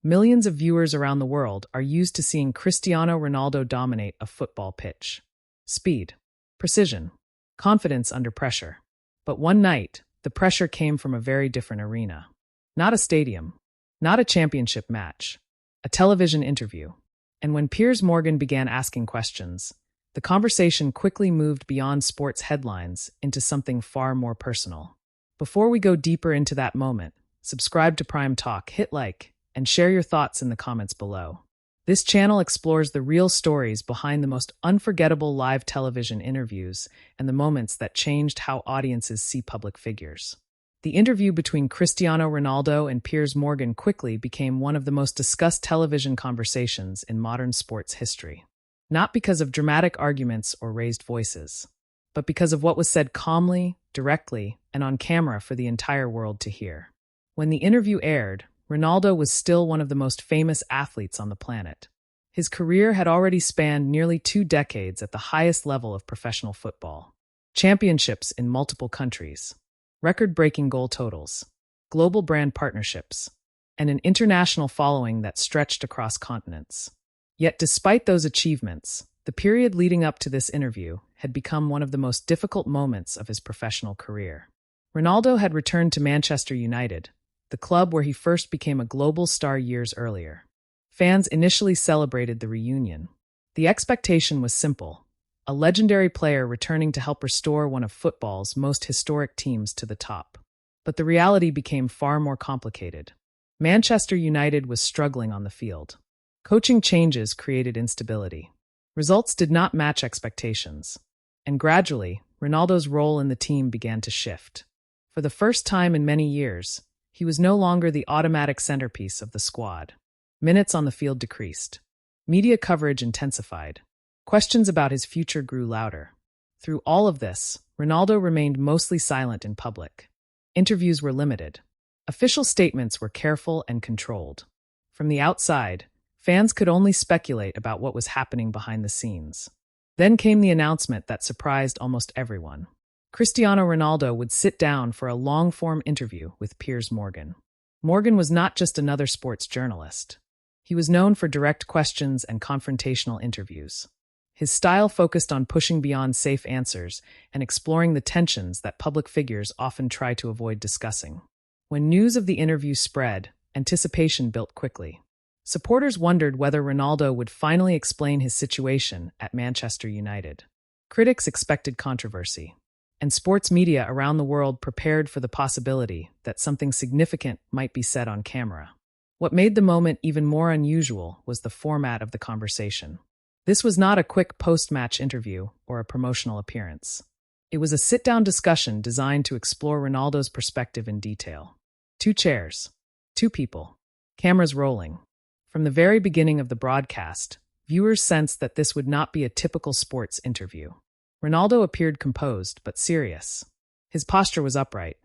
millions of viewers around the world are used to seeing Cristiano Ronaldo dominate a football pitch. Speed, precision, confidence under pressure. But one night, the pressure came from a very different arena. Not a stadium, not a championship match, a television interview. And when Piers Morgan began asking questions, the conversation quickly moved beyond sports headlines into something far more personal. Before we go deeper into that moment, subscribe to Prime Talk, hit like, and share your thoughts in the comments below. This channel explores the real stories behind the most unforgettable live television interviews and the moments that changed how audiences see public figures. The interview between Cristiano Ronaldo and Piers Morgan quickly became one of the most discussed television conversations in modern sports history. Not because of dramatic arguments or raised voices, but because of what was said calmly, directly, and on camera for the entire world to hear. When the interview aired, Ronaldo was still one of the most famous athletes on the planet. His career had already spanned nearly 2 decades at the highest level of professional football. Championships in multiple countries, record-breaking goal totals, global brand partnerships, and an international following that stretched across continents. Yet despite those achievements, the period leading up to this interview had become one of the most difficult moments of his professional career. Ronaldo had returned to Manchester United, the club where he first became a global star years earlier. Fans initially celebrated the reunion. The expectation was simple: a legendary player returning to help restore one of football's most historic teams to the top. But the reality became far more complicated. Manchester United was struggling on the field. Coaching changes created instability. Results did not match expectations. And gradually, Ronaldo's role in the team began to shift. For the first time in many years, he was no longer the automatic centerpiece of the squad. Minutes on the field decreased. Media coverage intensified. Questions about his future grew louder. Through all of this, Ronaldo remained mostly silent in public. Interviews were limited. Official statements were careful and controlled. From the outside, fans could only speculate about what was happening behind the scenes. Then came the announcement that surprised almost everyone. Cristiano Ronaldo would sit down for a long-form interview with Piers Morgan. Morgan was not just another sports journalist. He was known for direct questions and confrontational interviews. His style focused on pushing beyond safe answers and exploring the tensions that public figures often try to avoid discussing. When news of the interview spread, anticipation built quickly. Supporters wondered whether Ronaldo would finally explain his situation at Manchester United. Critics expected controversy, and sports media around the world prepared for the possibility that something significant might be said on camera. What made the moment even more unusual was the format of the conversation. This was not a quick post-match interview or a promotional appearance. It was a sit-down discussion designed to explore Ronaldo's perspective in detail. 2 chairs, 2 people, cameras rolling. From the very beginning of the broadcast, viewers sensed that this would not be a typical sports interview. Ronaldo appeared composed but serious. His posture was upright,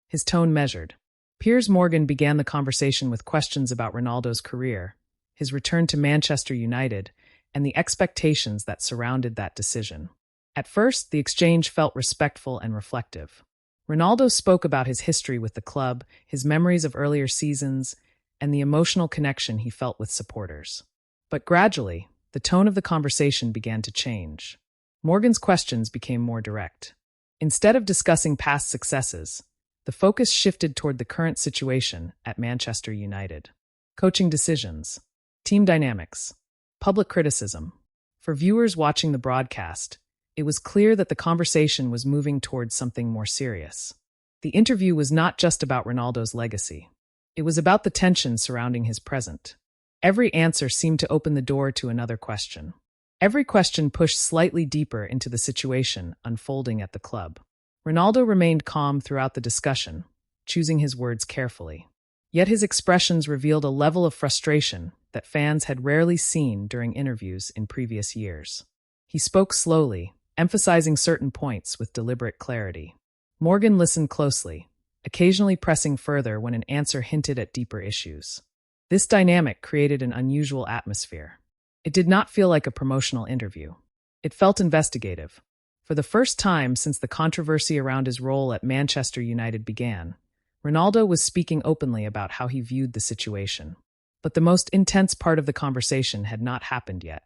his tone measured. Piers Morgan began the conversation with questions about Ronaldo's career, his return to Manchester United, and the expectations that surrounded that decision. At first, the exchange felt respectful and reflective. Ronaldo spoke about his history with the club, his memories of earlier seasons, and the emotional connection he felt with supporters. But gradually, the tone of the conversation began to change. Morgan's questions became more direct. Instead of discussing past successes, the focus shifted toward the current situation at Manchester United. Coaching decisions, team dynamics, public criticism. For viewers watching the broadcast, it was clear that the conversation was moving towards something more serious. The interview was not just about Ronaldo's legacy. It was about the tension surrounding his present. Every answer seemed to open the door to another question. Every question pushed slightly deeper into the situation unfolding at the club. Ronaldo remained calm throughout the discussion, choosing his words carefully. Yet his expressions revealed a level of frustration that fans had rarely seen during interviews in previous years. He spoke slowly, emphasizing certain points with deliberate clarity. Morgan listened closely, occasionally pressing further when an answer hinted at deeper issues. This dynamic created an unusual atmosphere. It did not feel like a promotional interview. It felt investigative. For the first time since the controversy around his role at Manchester United began, Ronaldo was speaking openly about how he viewed the situation. But the most intense part of the conversation had not happened yet,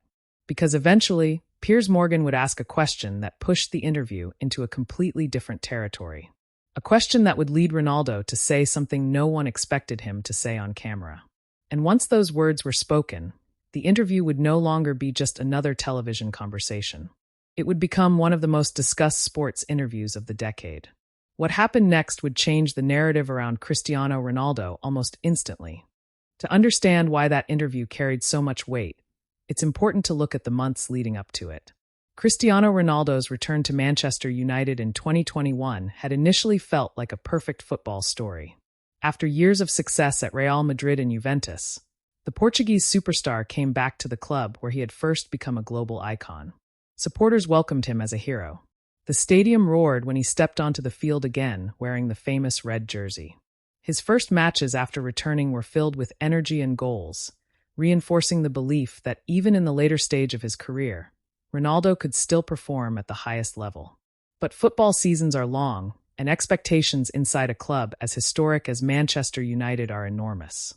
because eventually, Piers Morgan would ask a question that pushed the interview into a completely different territory. A question that would lead Ronaldo to say something no one expected him to say on camera. And once those words were spoken, the interview would no longer be just another television conversation. It would become one of the most discussed sports interviews of the decade. What happened next would change the narrative around Cristiano Ronaldo almost instantly. To understand why that interview carried so much weight, it's important to look at the months leading up to it. Cristiano Ronaldo's return to Manchester United in 2021 had initially felt like a perfect football story. After years of success at Real Madrid and Juventus, the Portuguese superstar came back to the club where he had first become a global icon. Supporters welcomed him as a hero. The stadium roared when he stepped onto the field again, wearing the famous red jersey. His first matches after returning were filled with energy and goals, reinforcing the belief that even in the later stage of his career, Ronaldo could still perform at the highest level. But football seasons are long, and expectations inside a club as historic as Manchester United are enormous.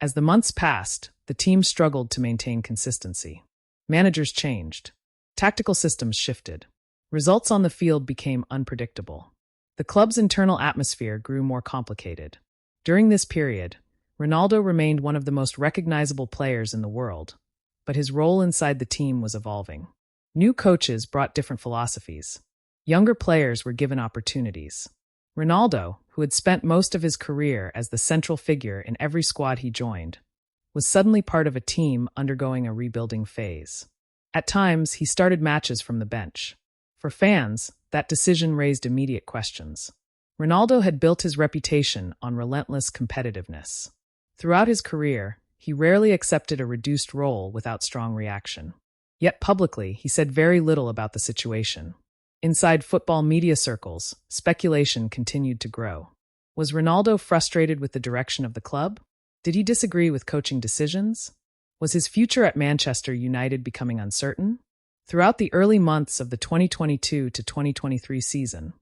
As the months passed, the team struggled to maintain consistency. Managers changed. Tactical systems shifted. Results on the field became unpredictable. The club's internal atmosphere grew more complicated. During this period, Ronaldo remained one of the most recognizable players in the world, but his role inside the team was evolving. New coaches brought different philosophies. Younger players were given opportunities. Ronaldo, who had spent most of his career as the central figure in every squad he joined, was suddenly part of a team undergoing a rebuilding phase. At times, he started matches from the bench. For fans, that decision raised immediate questions. Ronaldo had built his reputation on relentless competitiveness. Throughout his career, he rarely accepted a reduced role without strong reaction. Yet publicly, he said very little about the situation. Inside football media circles, speculation continued to grow. Was Ronaldo frustrated with the direction of the club? Did he disagree with coaching decisions? Was his future at Manchester United becoming uncertain? Throughout the early months of the 2022 to 2023 season,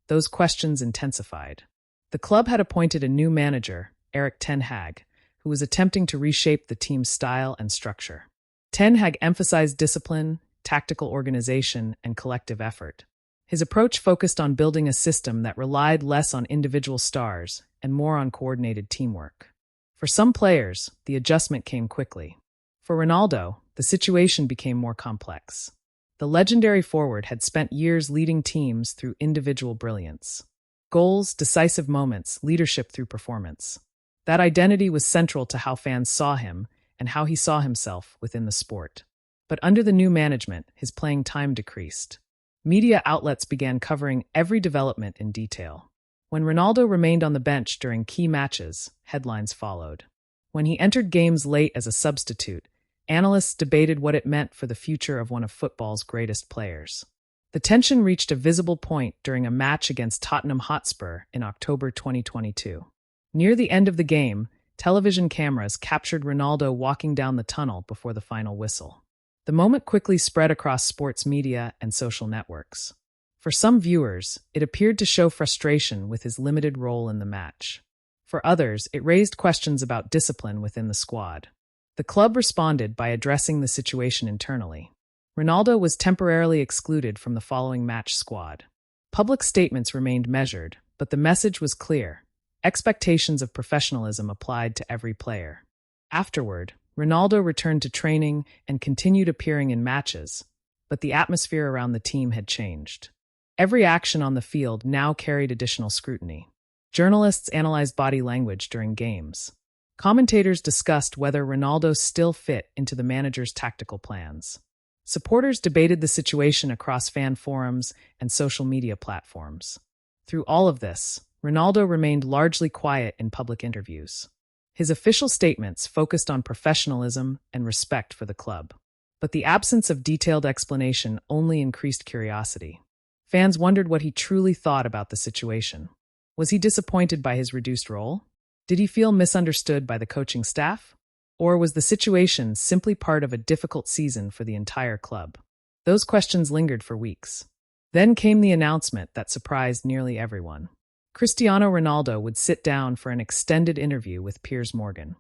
those questions intensified. The club had appointed a new manager, Erik ten Hag, who was attempting to reshape the team's style and structure. Ten Hag emphasized discipline, tactical organization, and collective effort. His approach focused on building a system that relied less on individual stars and more on coordinated teamwork. For some players, the adjustment came quickly. For Ronaldo, the situation became more complex. The legendary forward had spent years leading teams through individual brilliance. Goals, decisive moments, leadership through performance. That identity was central to how fans saw him and how he saw himself within the sport. But under the new management, his playing time decreased. Media outlets began covering every development in detail. When Ronaldo remained on the bench during key matches, headlines followed. When he entered games late as a substitute, analysts debated what it meant for the future of one of football's greatest players. The tension reached a visible point during a match against Tottenham Hotspur in October 2022. Near the end of the game, television cameras captured Ronaldo walking down the tunnel before the final whistle. The moment quickly spread across sports media and social networks. For some viewers, it appeared to show frustration with his limited role in the match. For others, it raised questions about discipline within the squad. The club responded by addressing the situation internally. Ronaldo was temporarily excluded from the following match squad. Public statements remained measured, but the message was clear. Expectations of professionalism applied to every player. Afterward, Ronaldo returned to training and continued appearing in matches, but the atmosphere around the team had changed. Every action on the field now carried additional scrutiny. Journalists analyzed body language during games. Commentators discussed whether Ronaldo still fit into the manager's tactical plans. Supporters debated the situation across fan forums and social media platforms. Through all of this, Ronaldo remained largely quiet in public interviews. His official statements focused on professionalism and respect for the club. But the absence of detailed explanation only increased curiosity. Fans wondered what he truly thought about the situation. Was he disappointed by his reduced role? Did he feel misunderstood by the coaching staff? Or was the situation simply part of a difficult season for the entire club? Those questions lingered for weeks. Then came the announcement that surprised nearly everyone. Cristiano Ronaldo would sit down for an extended interview with Piers Morgan.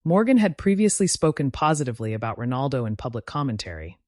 Morgan had previously spoken positively about Ronaldo in public commentary,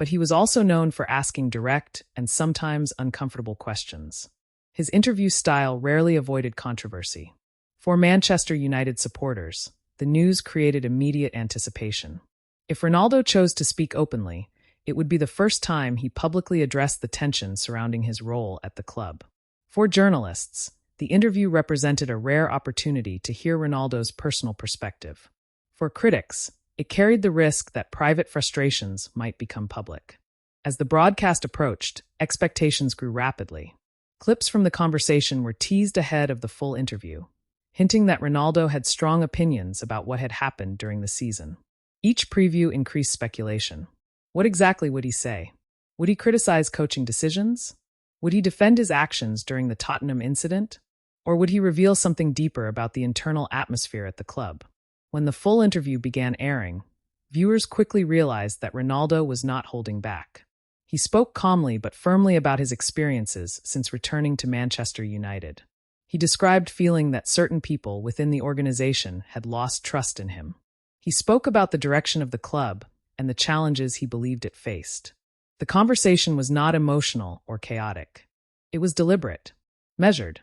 but he was also known for asking direct and sometimes uncomfortable questions. His interview style rarely avoided controversy. For Manchester United supporters, the news created immediate anticipation. If Ronaldo chose to speak openly, it would be the first time he publicly addressed the tension surrounding his role at the club. For journalists, the interview represented a rare opportunity to hear Ronaldo's personal perspective. For critics, it carried the risk that private frustrations might become public. As the broadcast approached, expectations grew rapidly. Clips from the conversation were teased ahead of the full interview, hinting that Ronaldo had strong opinions about what had happened during the season. Each preview increased speculation. What exactly would he say? Would he criticize coaching decisions? Would he defend his actions during the Tottenham incident? Or would he reveal something deeper about the internal atmosphere at the club? When the full interview began airing, viewers quickly realized that Ronaldo was not holding back. He spoke calmly but firmly about his experiences since returning to Manchester United. He described feeling that certain people within the organization had lost trust in him. He spoke about the direction of the club and the challenges he believed it faced. The conversation was not emotional or chaotic. It was deliberate, measured,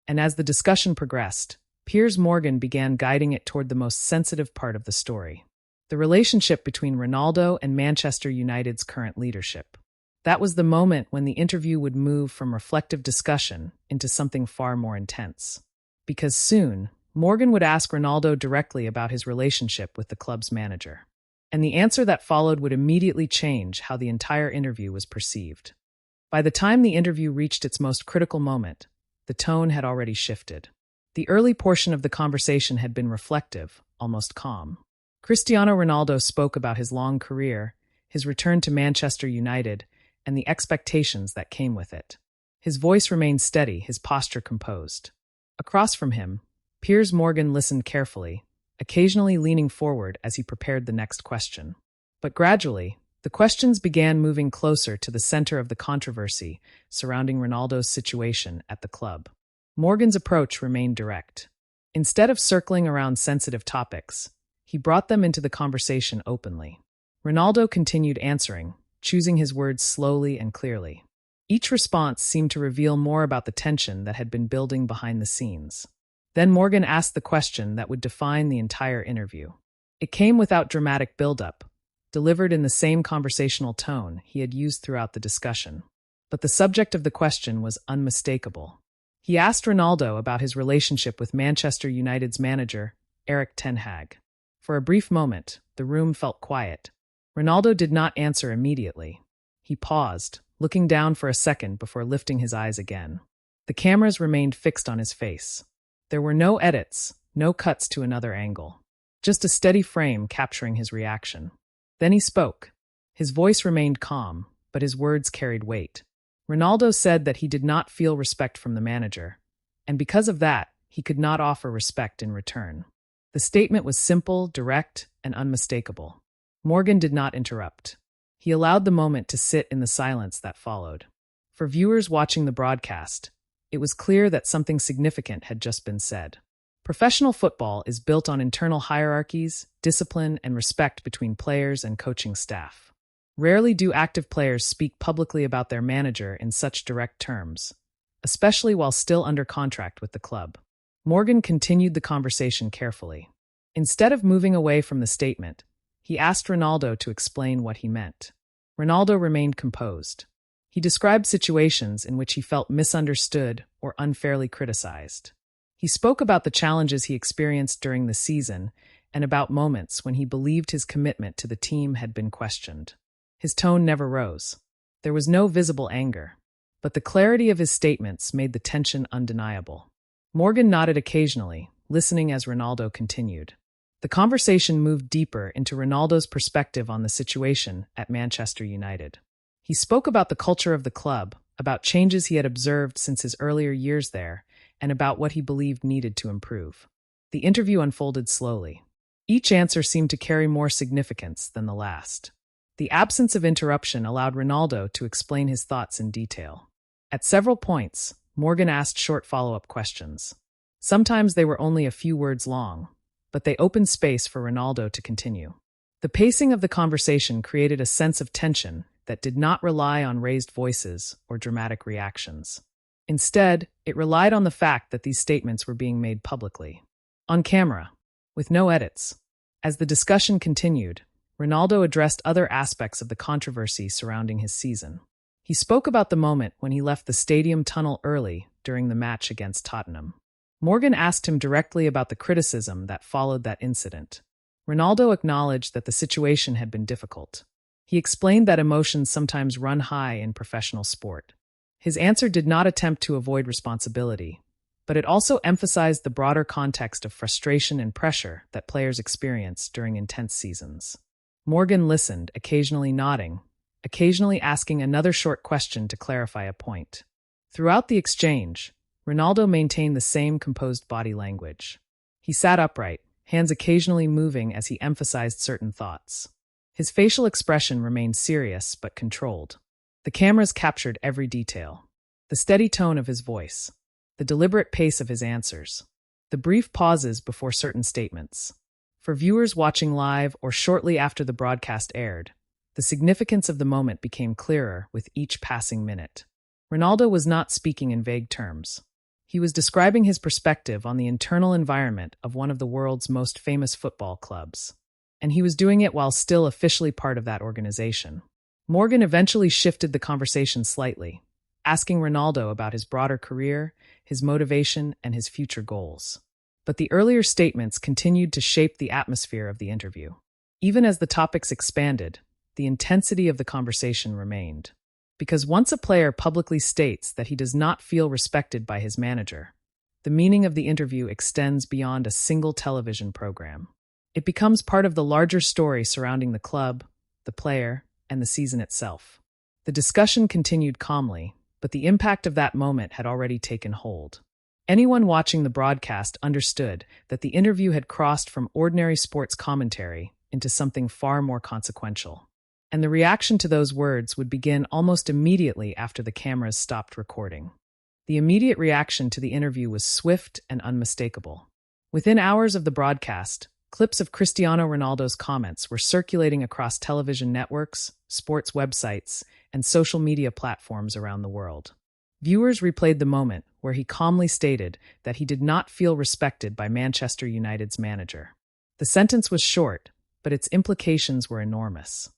and as the discussion progressed, Piers Morgan began guiding it toward the most sensitive part of the story: the relationship between Ronaldo and Manchester United's current leadership. That was the moment when the interview would move from reflective discussion into something far more intense. Because soon, Morgan would ask Ronaldo directly about his relationship with the club's manager. And the answer that followed would immediately change how the entire interview was perceived. By the time the interview reached its most critical moment, the tone had already shifted. The early portion of the conversation had been reflective, almost calm. Cristiano Ronaldo spoke about his long career, his return to Manchester United, and the expectations that came with it. His voice remained steady, his posture composed. Across from him, Piers Morgan listened carefully, occasionally leaning forward as he prepared the next question. But gradually, the questions began moving closer to the center of the controversy surrounding Ronaldo's situation at the club. Morgan's approach remained direct. Instead of circling around sensitive topics, he brought them into the conversation openly. Ronaldo continued answering, choosing his words slowly and clearly. Each response seemed to reveal more about the tension that had been building behind the scenes. Then Morgan asked the question that would define the entire interview. It came without dramatic buildup, delivered in the same conversational tone he had used throughout the discussion. But the subject of the question was unmistakable. He asked Ronaldo about his relationship with Manchester United's manager, Erik ten Hag. For a brief moment, the room felt quiet. Ronaldo did not answer immediately. He paused, looking down for a second before lifting his eyes again. The cameras remained fixed on his face. There were no edits, no cuts to another angle. Just a steady frame capturing his reaction. Then he spoke. His voice remained calm, but his words carried weight. Ronaldo said that he did not feel respect from the manager, and because of that, he could not offer respect in return. The statement was simple, direct, and unmistakable. Morgan did not interrupt. He allowed the moment to sit in the silence that followed. For viewers watching the broadcast, it was clear that something significant had just been said. Professional football is built on internal hierarchies, discipline, and respect between players and coaching staff. Rarely do active players speak publicly about their manager in such direct terms, especially while still under contract with the club. Morgan continued the conversation carefully. Instead of moving away from the statement, he asked Ronaldo to explain what he meant. Ronaldo remained composed. He described situations in which he felt misunderstood or unfairly criticized. He spoke about the challenges he experienced during the season and about moments when he believed his commitment to the team had been questioned. His tone never rose. There was no visible anger, but the clarity of his statements made the tension undeniable. Morgan nodded occasionally, listening as Ronaldo continued. The conversation moved deeper into Ronaldo's perspective on the situation at Manchester United. He spoke about the culture of the club, about changes he had observed since his earlier years there, and about what he believed needed to improve. The interview unfolded slowly. Each answer seemed to carry more significance than the last. The absence of interruption allowed Ronaldo to explain his thoughts in detail. At several points, Morgan asked short follow-up questions. Sometimes they were only a few words long, but they opened space for Ronaldo to continue. The pacing of the conversation created a sense of tension that did not rely on raised voices or dramatic reactions. Instead, it relied on the fact that these statements were being made publicly, on camera, with no edits. As the discussion continued, Ronaldo addressed other aspects of the controversy surrounding his season. He spoke about the moment when he left the stadium tunnel early during the match against Tottenham. Morgan asked him directly about the criticism that followed that incident. Ronaldo acknowledged that the situation had been difficult. He explained that emotions sometimes run high in professional sport. His answer did not attempt to avoid responsibility, but it also emphasized the broader context of frustration and pressure that players experience during intense seasons. Morgan listened, occasionally nodding, occasionally asking another short question to clarify a point. Throughout the exchange, Ronaldo maintained the same composed body language. He sat upright, hands occasionally moving as he emphasized certain thoughts. His facial expression remained serious but controlled. The cameras captured every detail. The steady tone of his voice, the deliberate pace of his answers, the brief pauses before certain statements. For viewers watching live or shortly after the broadcast aired, the significance of the moment became clearer with each passing minute. Ronaldo was not speaking in vague terms. He was describing his perspective on the internal environment of one of the world's most famous football clubs. And he was doing it while still officially part of that organization. Morgan eventually shifted the conversation slightly, asking Ronaldo about his broader career, his motivation, and his future goals. But the earlier statements continued to shape the atmosphere of the interview. Even as the topics expanded, the intensity of the conversation remained. Because once a player publicly states that he does not feel respected by his manager, the meaning of the interview extends beyond a single television program. It becomes part of the larger story surrounding the club, the player, and the season itself. The discussion continued calmly, but the impact of that moment had already taken hold. Anyone watching the broadcast understood that the interview had crossed from ordinary sports commentary into something far more consequential. And the reaction to those words would begin almost immediately after the cameras stopped recording. The immediate reaction to the interview was swift and unmistakable. Within hours of the broadcast, clips of Cristiano Ronaldo's comments were circulating across television networks, sports websites, and social media platforms around the world. Viewers replayed the moment where he calmly stated that he did not feel respected by Manchester United's manager. The sentence was short, but its implications were enormous.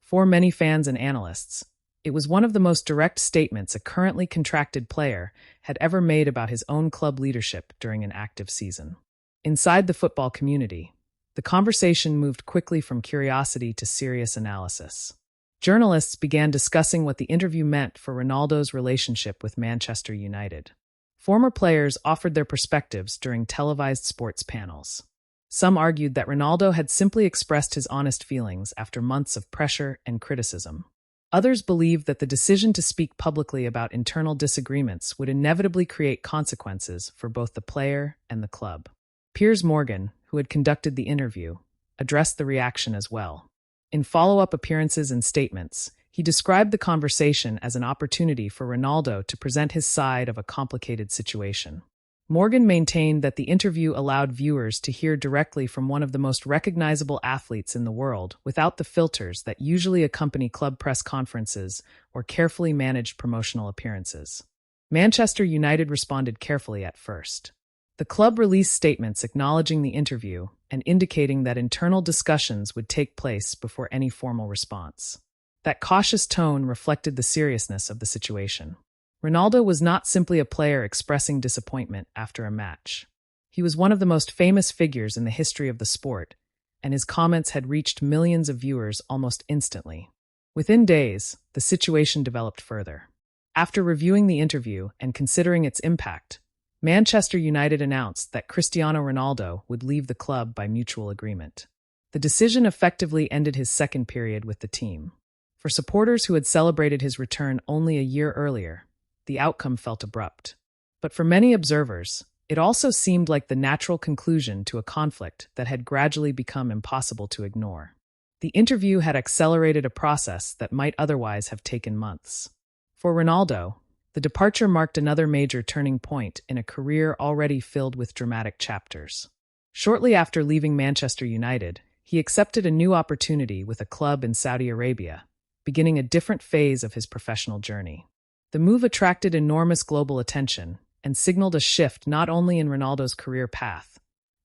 For many fans and analysts, it was one of the most direct statements a currently contracted player had ever made about his own club leadership during an active season. Inside the football community, the conversation moved quickly from curiosity to serious analysis. Journalists began discussing what the interview meant for Ronaldo's relationship with Manchester United. Former players offered their perspectives during televised sports panels. Some argued that Ronaldo had simply expressed his honest feelings after months of pressure and criticism. Others believed that the decision to speak publicly about internal disagreements would inevitably create consequences for both the player and the club. Piers Morgan, who had conducted the interview, addressed the reaction as well. In follow-up appearances and statements, he described the conversation as an opportunity for Ronaldo to present his side of a complicated situation. Morgan maintained that the interview allowed viewers to hear directly from one of the most recognizable athletes in the world without the filters that usually accompany club press conferences or carefully managed promotional appearances. Manchester United responded carefully at first. The club released statements acknowledging the interview and indicating that internal discussions would take place before any formal response. That cautious tone reflected the seriousness of the situation. Ronaldo was not simply a player expressing disappointment after a match. He was one of the most famous figures in the history of the sport, and his comments had reached millions of viewers almost instantly. Within days, the situation developed further. After reviewing the interview and considering its impact, Manchester United announced that Cristiano Ronaldo would leave the club by mutual agreement. The decision effectively ended his second period with the team. For supporters who had celebrated his return only a year earlier, the outcome felt abrupt. But for many observers, it also seemed like the natural conclusion to a conflict that had gradually become impossible to ignore. The interview had accelerated a process that might otherwise have taken months. For Ronaldo, the departure marked another major turning point in a career already filled with dramatic chapters. Shortly after leaving Manchester United, he accepted a new opportunity with a club in Saudi Arabia, beginning a different phase of his professional journey. The move attracted enormous global attention and signaled a shift not only in Ronaldo's career path,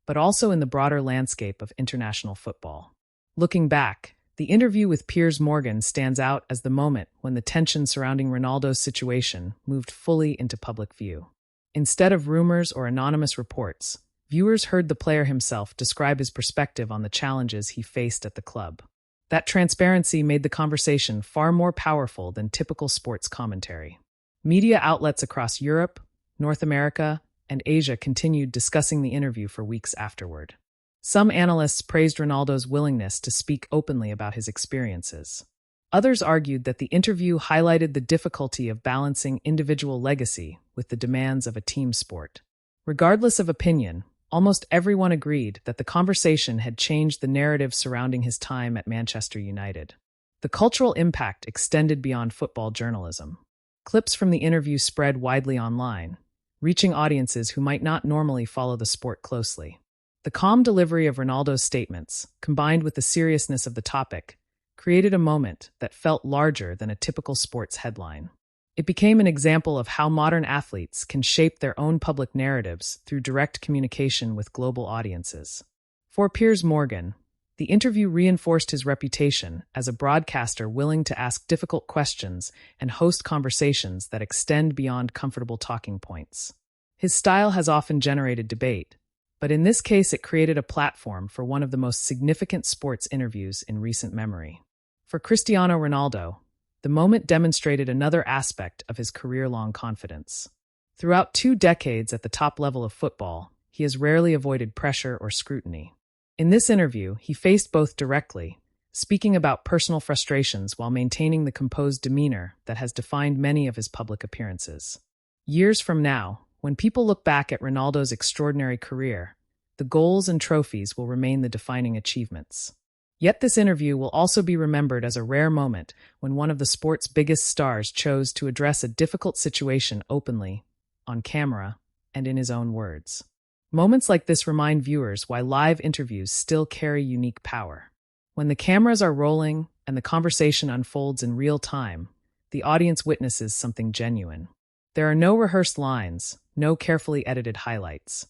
but also in the broader landscape of international football. Looking back, the interview with Piers Morgan stands out as the moment when the tension surrounding Ronaldo's situation moved fully into public view. Instead of rumors or anonymous reports, viewers heard the player himself describe his perspective on the challenges he faced at the club. That transparency made the conversation far more powerful than typical sports commentary. Media outlets across Europe, North America, and Asia continued discussing the interview for weeks afterward. Some analysts praised Ronaldo's willingness to speak openly about his experiences. Others argued that the interview highlighted the difficulty of balancing individual legacy with the demands of a team sport. Regardless of opinion, almost everyone agreed that the conversation had changed the narrative surrounding his time at Manchester United. The cultural impact extended beyond football journalism. Clips from the interview spread widely online, reaching audiences who might not normally follow the sport closely. The calm delivery of Ronaldo's statements, combined with the seriousness of the topic, created a moment that felt larger than a typical sports headline. It became an example of how modern athletes can shape their own public narratives through direct communication with global audiences. For Piers Morgan, the interview reinforced his reputation as a broadcaster willing to ask difficult questions and host conversations that extend beyond comfortable talking points. His style has often generated debate, but in this case it created a platform for one of the most significant sports interviews in recent memory. For Cristiano Ronaldo, the moment demonstrated another aspect of his career-long confidence. Throughout 2 decades at the top level of football, he has rarely avoided pressure or scrutiny. In this interview, he faced both directly, speaking about personal frustrations while maintaining the composed demeanor that has defined many of his public appearances. Years from now, when people look back at Ronaldo's extraordinary career, the goals and trophies will remain the defining achievements. Yet this interview will also be remembered as a rare moment when one of the sport's biggest stars chose to address a difficult situation openly, on camera, and in his own words. Moments like this remind viewers why live interviews still carry unique power. When the cameras are rolling and the conversation unfolds in real time, the audience witnesses something genuine. There are no rehearsed lines, no carefully edited highlights.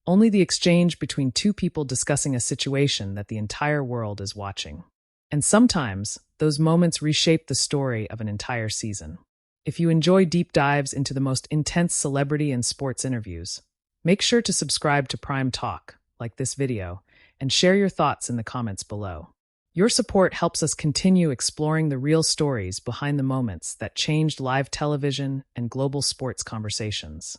Only the exchange between 2 people discussing a situation that the entire world is watching. And sometimes, those moments reshape the story of an entire season. If you enjoy deep dives into the most intense celebrity and sports interviews, make sure to subscribe to Prime Talk, like this video, and share your thoughts in the comments below. Your support helps us continue exploring the real stories behind the moments that changed live television and global sports conversations.